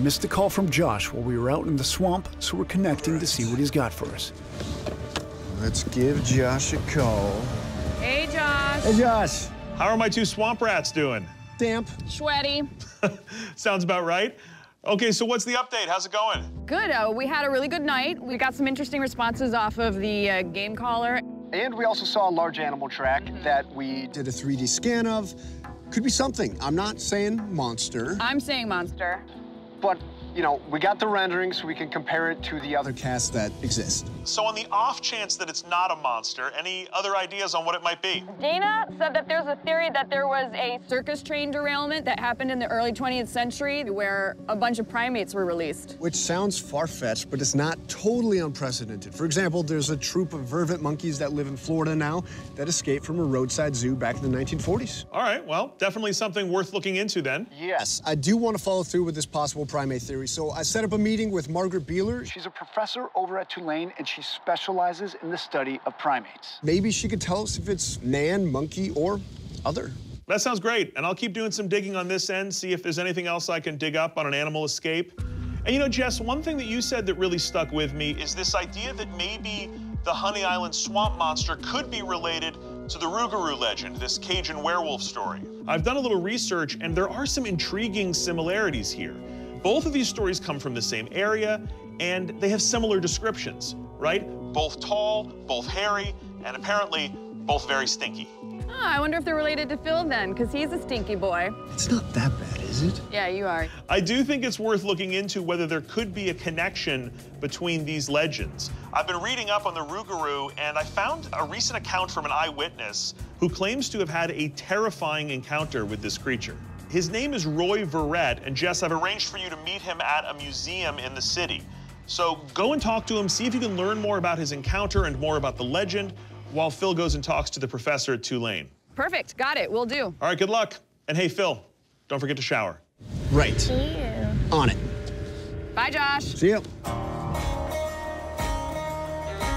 missed a call from Josh while we were out in the swamp, so we're connecting to see what he's got for us. Let's give Josh a call. Hey, Josh. Hey, Josh. How are my two swamp rats doing? Damp. Sweaty. Sounds about right. Okay, so what's the update? How's it going? Good. We had a really good night. We got some interesting responses off of the game caller. And we also saw a large animal track that we Did a 3D scan of. Could be something. I'm not saying monster. I'm saying monster. but, you know, we got the rendering so we can compare it to the other Casts that exist. So on the off chance that it's not a monster, any other ideas on what it might be? Dana said that there's a theory that there was a circus train derailment that happened in the early 20th century where a bunch of primates were released. Which sounds far-fetched, but it's not totally unprecedented. For example, there's a troop of vervet monkeys that live in Florida now that escaped from a roadside zoo back in the 1940s. All right, well, definitely something worth looking into then. Yes. I do want to follow through with this possible primate theory, so I set up a meeting with Margaret Beeler. She's a professor over at Tulane, and she specializes in the study of primates. Maybe she could tell us if it's man, monkey, or other. That sounds great, and I'll keep doing some digging on this end, see if there's anything else I can dig up on an animal escape. And you know, Jess, one thing that you said that really stuck with me is this idea that maybe the Honey Island swamp monster could be related to the Rugaru legend, this Cajun werewolf story. I've done a little research, and there are some intriguing similarities here. Both of these stories come from the same area, and they have similar descriptions, right? Both tall, both hairy, and apparently both very stinky. Oh, I wonder if they're related to Phil then, because he's a stinky boy. It's not that bad, is it? Yeah, you are. I do think it's worth looking into whether there could be a connection between these legends. I've been reading up on the Rugaru, and I found a recent account from an eyewitness who claims to have had a terrifying encounter with this creature. His name is Roy Verrett, and Jess, I've arranged for you to meet him at a museum in the city. So go and talk to him, see if you can learn more about his encounter and more about the legend, while Phil goes and talks to the professor at Tulane. Perfect. Got it. Will do. All right, good luck. And hey, Phil, don't forget to shower. Right. On it. Bye, Josh. See ya.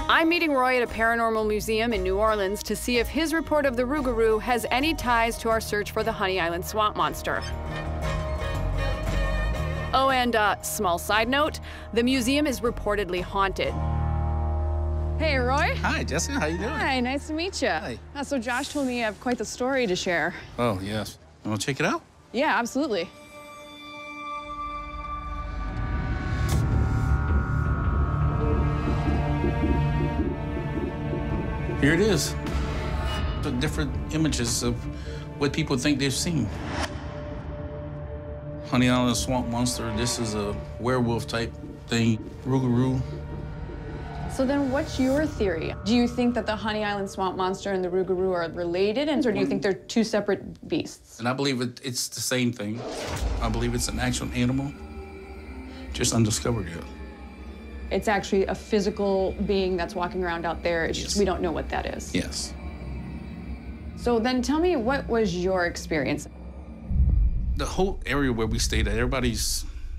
I'm meeting Roy at a paranormal museum in New Orleans to see if his report of the Rugaru has any ties to our search for the Honey Island swamp monster. Oh, and small side note, the museum is reportedly haunted. Hey, Roy. Hi, Jessica. How you doing? Hi, nice to meet you. Hi. So Josh told me you have quite the story to share. Oh, yes. You want to check it out? Yeah, absolutely. Here it is. The different images of what people think they've seen. Honey Island swamp monster. This is a werewolf type thing. Rugaru. So then what's your theory? Do you think that the Honey Island swamp monster and the Rugaru are related, or do you think they're two separate beasts? And I believe it's the same thing. I believe it's an actual animal, just undiscovered yet. It's actually a physical being that's walking around out there. It's Yes. just we don't know what that is. Yes. So then tell me, what was your experience? The whole area where we stayed at,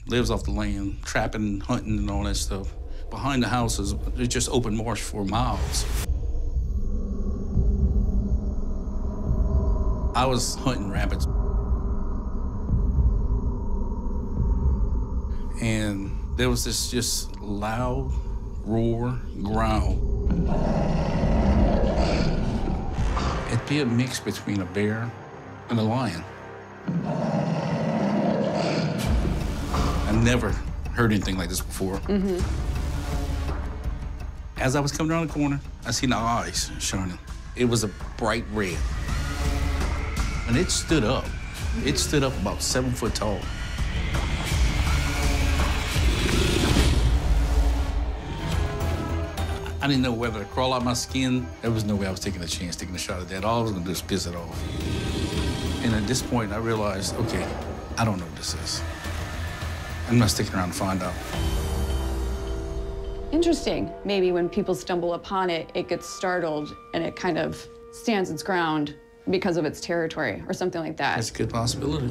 lives off the land, trapping, hunting, and all that stuff. Behind the houses, it's just open marsh for miles. I was hunting rabbits. And there was this just loud roar, growl. It'd be a mix between a bear and a lion. I've never heard anything like this before. Mm-hmm. As I was coming around the corner, I seen the eyes shining. It was a bright red. And it stood up. It stood up about 7 foot tall. I didn't know whether to crawl out my skin. There was no way I was taking a chance, taking a shot at that. All I was gonna do is piss it off. And at this point, I realized, okay, I don't know what this is. I'm not sticking around to find out. Interesting. Maybe when people stumble upon it, it gets startled and it kind of stands its ground because of its territory or something like that. That's a good possibility.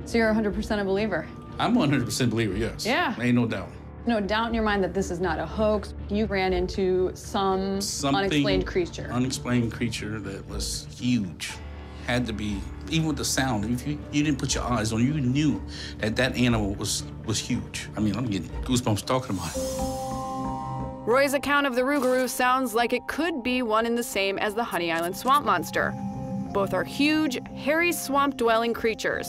So you're 100% a believer? I'm 100% believer, yes. Yeah. Ain't no doubt. No doubt in your mind that this is not a hoax. You ran into something unexplained creature. Unexplained creature that was huge. had to be, even with the sound, if you didn't put your eyes on it, you knew that that animal was huge. I mean, I'm getting goosebumps talking about it. Roy's account of the Rugaru sounds like it could be one and the same as the Honey Island swamp monster. Both are huge, hairy swamp-dwelling creatures.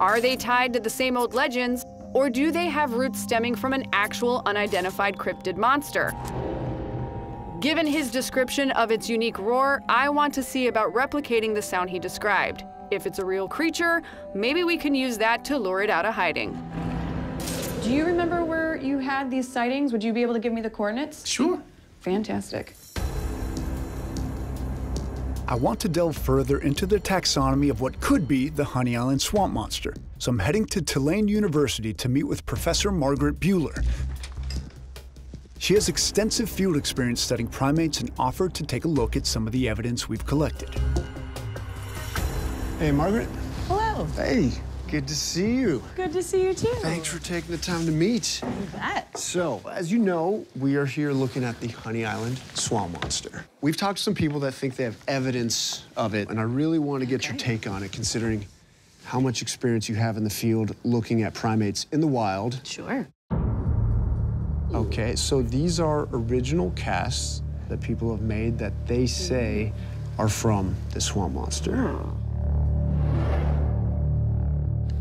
Are they tied to the same old legends, or do they have roots stemming from an actual unidentified cryptid monster? Given his description of its unique roar, I want to see about replicating the sound he described. If it's a real creature, maybe we can use that to lure it out of hiding. Do you remember where you had these sightings? Would you be able to give me the coordinates? Sure. Fantastic. I want to delve further into the taxonomy of what could be the Honey Island swamp monster, so I'm heading to Tulane University to meet with Professor Margaret Buehler. She has extensive field experience studying primates and offered to take a look at some of the evidence we've collected. Hey, Margaret. Hello. Hey, good to see you. Good to see you too. Thanks for taking the time to meet. You bet. So, as you know, we are here looking at the Honey Island swamp monster. We've talked to some people that think they have evidence of it, and I really want to get your take on it, considering how much experience you have in the field looking at primates in the wild. Sure. Okay, so these are original casts that people have made that they say are from the swamp monster.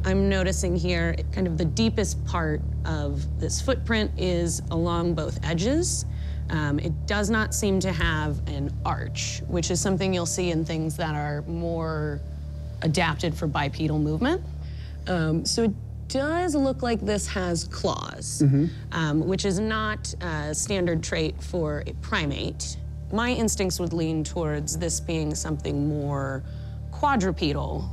I'm noticing here kind of the deepest part of this footprint is along both edges. It does not seem to have an arch, which is something you'll see in things that are more adapted for bipedal movement. So it does look like this has claws, which is not a standard trait for a primate. My instincts would lean towards this being something more quadrupedal.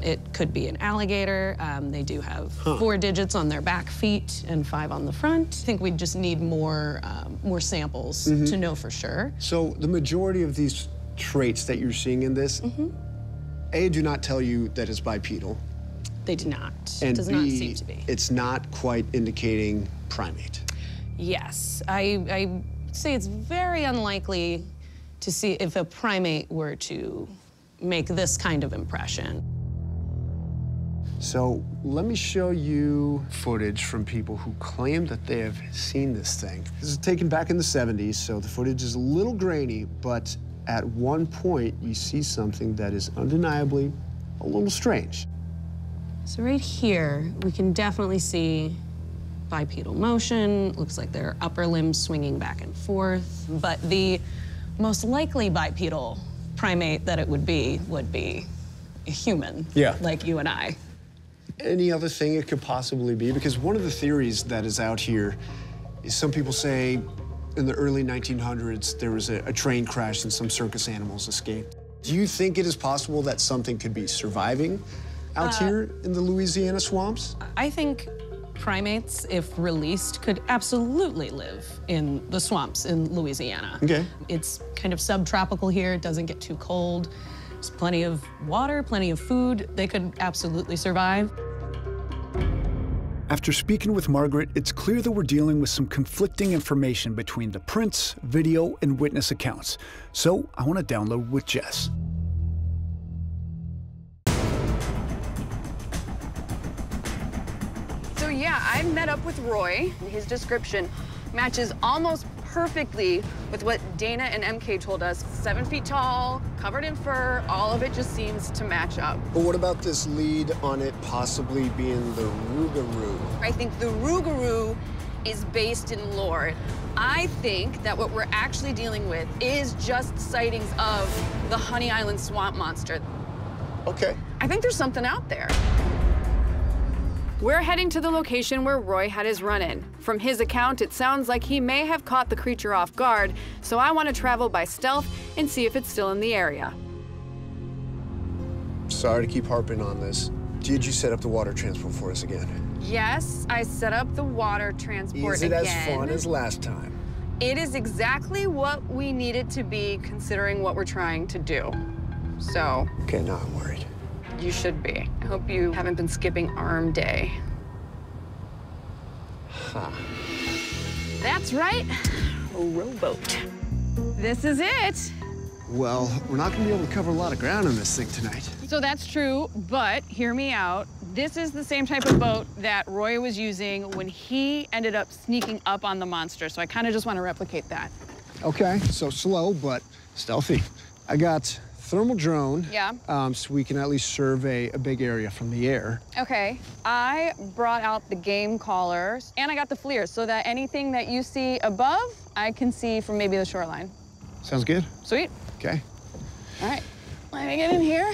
It could be an alligator. They do have 4 digits on their back feet and 5 on the front. I think we just need more samples to know for sure. So the majority of these traits that you're seeing in this, A, do not tell you that it's bipedal. They do not. And it does B, not seem to be. It's not quite indicating primate. Yes, I say it's very unlikely to see if a primate were to make this kind of impression. So let me show you footage from people who claim that they have seen this thing. This is taken back in the 70s, so the footage is a little grainy, but at one point you see something that is undeniably a little strange. So right here, we can definitely see bipedal motion. Looks like their upper limbs swinging back and forth. But the most likely bipedal primate that it would be a human, like you and I. Any other thing it could possibly be? Because one of the theories that is out here is some people say in the early 1900s there was a train crash and some circus animals escaped. Do you think it is possible that something could be surviving out here in the Louisiana swamps? I think primates, if released, could absolutely live in the swamps in Louisiana. Okay. It's kind of subtropical here. It doesn't get too cold. There's plenty of water, plenty of food. They could absolutely survive. After speaking with Margaret, it's clear that we're dealing with some conflicting information between the prints, video, and witness accounts. So I want to download with Jess. So yeah, I met up with Roy, and his description matches almost perfectly with what Dana and MK told us. 7 feet tall, covered in fur, all of it just seems to match up. But what about this lead on it possibly being the Rugaru? I think the Rugaru is based in lore. I think that what we're actually dealing with is just sightings of the Honey Island swamp monster. Okay. I think there's something out there. We're heading to the location where Roy had his run-in. From his account, it sounds like he may have caught the creature off guard, so I want to travel by stealth and see if it's still in the area. Sorry to keep harping on this. Did you set up the water transport for us again? Yes, I set up the water transport again. Is it as fun as last time? It is exactly what we need it to be, considering what we're trying to do. So... Okay, now I'm worried. You should be. I hope you haven't been skipping arm day. That's right, a rowboat. This is it. Well, we're not gonna be able to cover a lot of ground on this thing tonight. So that's true, but hear me out. This is the same type of boat that Roy was using when he ended up sneaking up on the monster. So I kind of just want to replicate that. Okay, so slow, but stealthy. I got thermal drone. Yeah. So we can at least survey a big area from the air. Okay, I brought out the game collars and I got the FLIR so that anything that you see above, I can see from maybe the shoreline. Sounds good. Sweet. Okay. All right, let me get in here.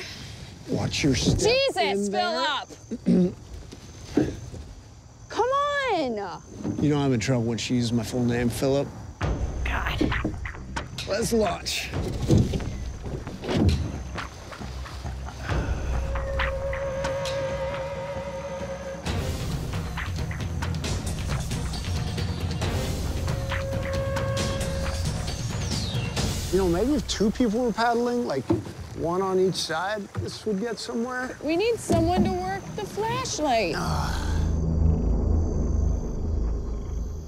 Watch your step. Jesus, Philip! Come on! You know I'm in trouble when she uses my full name, Philip. God. Let's launch. You know, maybe if two people were paddling, like one on each side, this would get somewhere. We need someone to work the flashlight.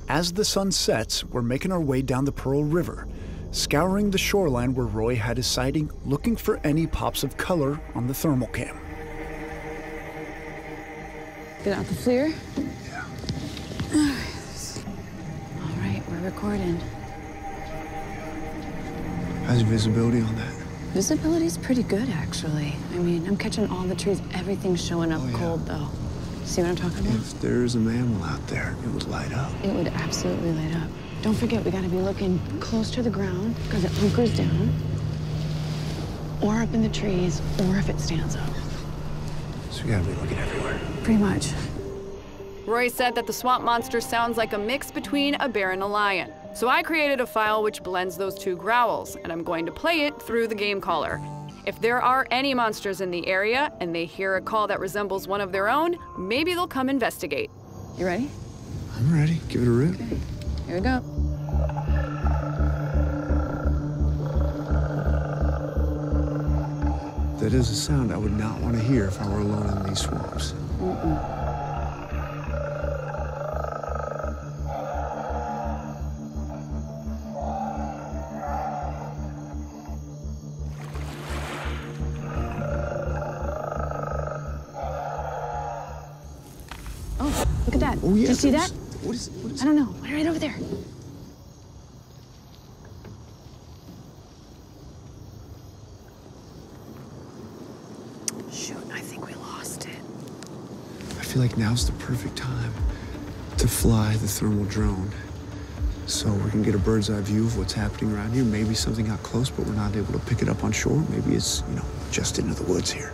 As the sun sets, we're making our way down the Pearl River, scouring the shoreline where Roy had his sighting, looking for any pops of color on the thermal cam. Get out the FLIR. Yeah. All right, we're recording. How's your visibility on that? Visibility's pretty good, actually. I mean, I'm catching all the trees. Everything's showing up cold, though. See what I'm talking about? If there's a mammal out there, it would light up. It would absolutely light up. Don't forget, we gotta be looking close to the ground, because it hunkers down, or up in the trees, or if it stands up. So we gotta be looking everywhere. Pretty much. Roy said that the swamp monster sounds like a mix between a bear and a lion. So I created a file which blends those two growls, and I'm going to play it through the game caller. If there are any monsters in the area and they hear a call that resembles one of their own, maybe they'll come investigate. You ready? I'm ready. Give it a rip. Okay. Here we go. That is a sound I would not want to hear if I were alone in these swamps. Oh, look at that. Oh, yeah. Did you see that? What is it? What is I don't know. Right over there. Shoot, I think we lost it. I feel like now's the perfect time to fly the thermal drone. So we can get a bird's eye view of what's happening around here. Maybe something got close, but we're not able to pick it up on shore. Maybe it's, you know, just into the woods here.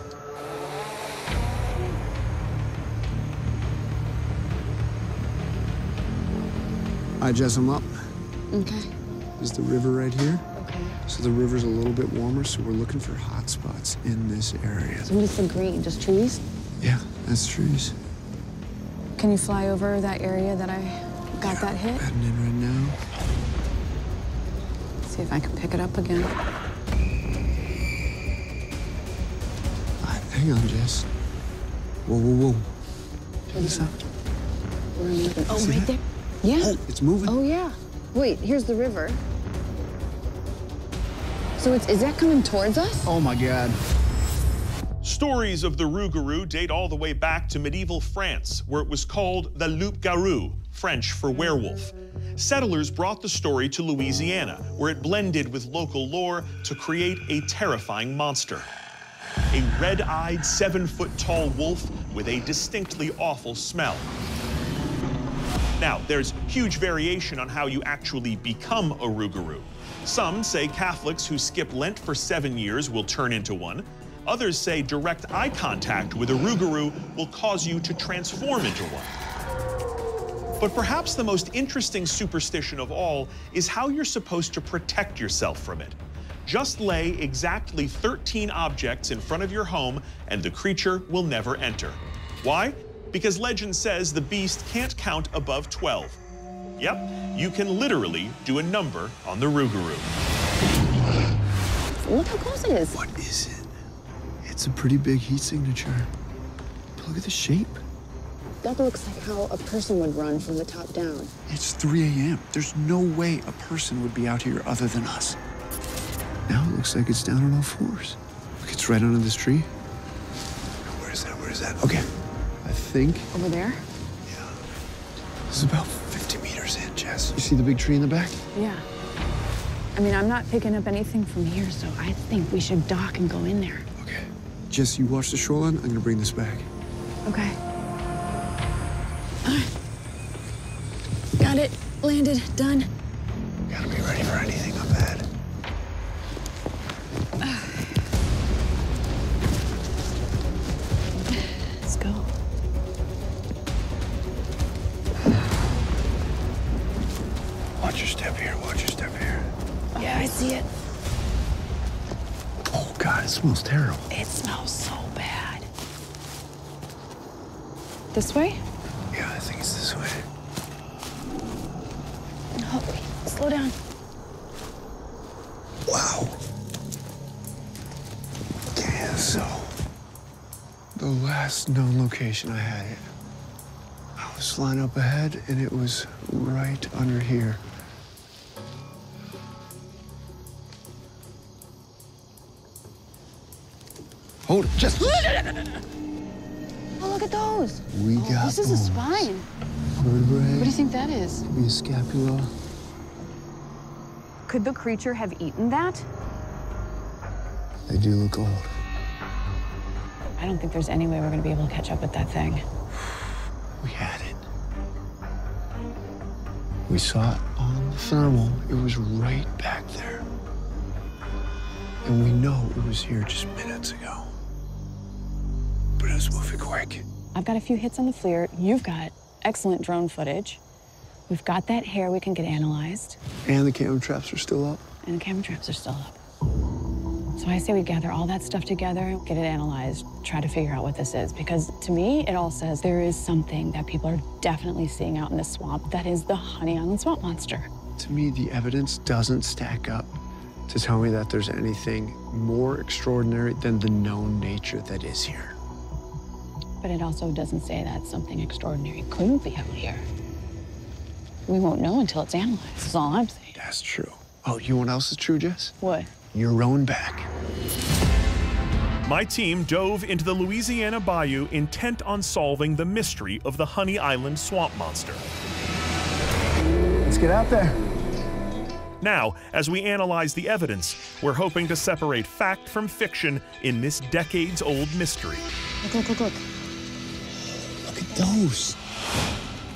All right, Jess, I'm up. Okay. Is the river right here? Okay. So the river's a little bit warmer, so we're looking for hot spots in this area. So what is the green? Just trees? Yeah, that's trees. Can you fly over that area that I got that hit? Heading in right now. See if I can pick it up again. Hang on, Jess. Whoa, whoa, whoa. Check this out. Oh, See right that? there. Yeah. Oh, it's moving. Oh, yeah. Wait, here's the river. So is that coming towards us? Oh, my God. Stories of the Rugaru date all the way back to medieval France, where it was called the loup-garou, French for werewolf. Settlers brought the story to Louisiana, where it blended with local lore to create a terrifying monster. A red-eyed, 7-foot-tall wolf with a distinctly awful smell. Now, there's huge variation on how you actually become a Rugaru. Some say Catholics who skip Lent for 7 years will turn into one. Others say direct eye contact with a Rugaru will cause you to transform into one. But perhaps the most interesting superstition of all is how you're supposed to protect yourself from it. Just lay exactly 13 objects in front of your home and the creature will never enter. Why? Because legend says the beast can't count above 12. Yep, you can literally do a number on the Rugaru. Look how close it is. What is it? It's a pretty big heat signature. But look at the shape. That looks like how a person would run from the top down. It's 3 a.m. There's no way a person would be out here other than us. Now it looks like it's down on all fours. Look, it's right under this tree. Where is that? Where is that? Okay. I think... Over there? Yeah. This is about 50 meters in, Jess. You see the big tree in the back? Yeah. I mean, I'm not picking up anything from here, so I think we should dock and go in there. Okay. Jess, you watch the shoreline. I'm gonna bring this back. Okay. Got it. Landed. Done. Gotta be ready for anything up ahead. Let's go. Watch your step here. Watch your step here. Yeah, I see it. Oh, God, it smells terrible. It smells so bad. This way? Yeah, I think it's this way. Oh, wait. Slow down. Wow. Okay, so the last known location I had it, I was flying up ahead, and it was right under here. Hold it, just. Oh, look at those. We got This is a bones. spine. Vertebrae. What do you think that is? Maybe a scapula. Could the creature have eaten that? They do look old. I don't think there's any way we're going to be able to catch up with that thing. We had it. We saw it on the thermal. It was right back there. And we know it was here just minutes ago. But it was moving quick. I've got a few hits on the FLIR. You've got excellent drone footage. We've got that hair we can get analyzed. And the camera traps are still up. And the camera traps are still up. So I say we gather all that stuff together, get it analyzed, try to figure out what this is. Because to me, it all says there is something that people are definitely seeing out in the swamp that is the Honey Island swamp monster. To me, the evidence doesn't stack up to tell me that there's anything more extraordinary than the known nature that is here. But it also doesn't say that something extraordinary couldn't be out here. We won't know until it's analyzed, that's all I'm saying. That's true. Oh, you know what else is true, Jess? What? You're rowing back. My team dove into the Louisiana bayou intent on solving the mystery of the Honey Island swamp monster. Let's get out there. Now, as we analyze the evidence, we're hoping to separate fact from fiction in this decades-old mystery. Look, look, look, look. Look at those.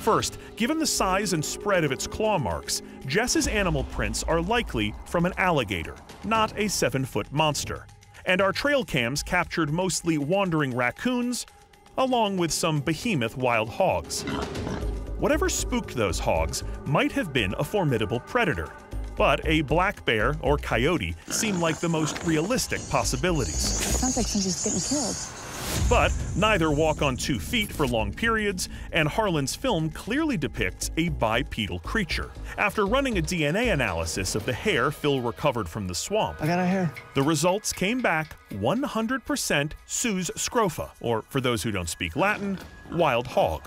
First, given the size and spread of its claw marks, Jess's animal prints are likely from an alligator, not a 7-foot monster. And our trail cams captured mostly wandering raccoons, along with some behemoth wild hogs. Whatever spooked those hogs might have been a formidable predator, but a black bear or coyote seem like the most realistic possibilities. Sounds like somebody's getting killed. But neither walk on 2 feet for long periods, and Harlan's film clearly depicts a bipedal creature. After running a DNA analysis of the hair Phil recovered from the swamp, I got a hair. the results came back 100% sus scrofa, or for those who don't speak Latin, wild hog.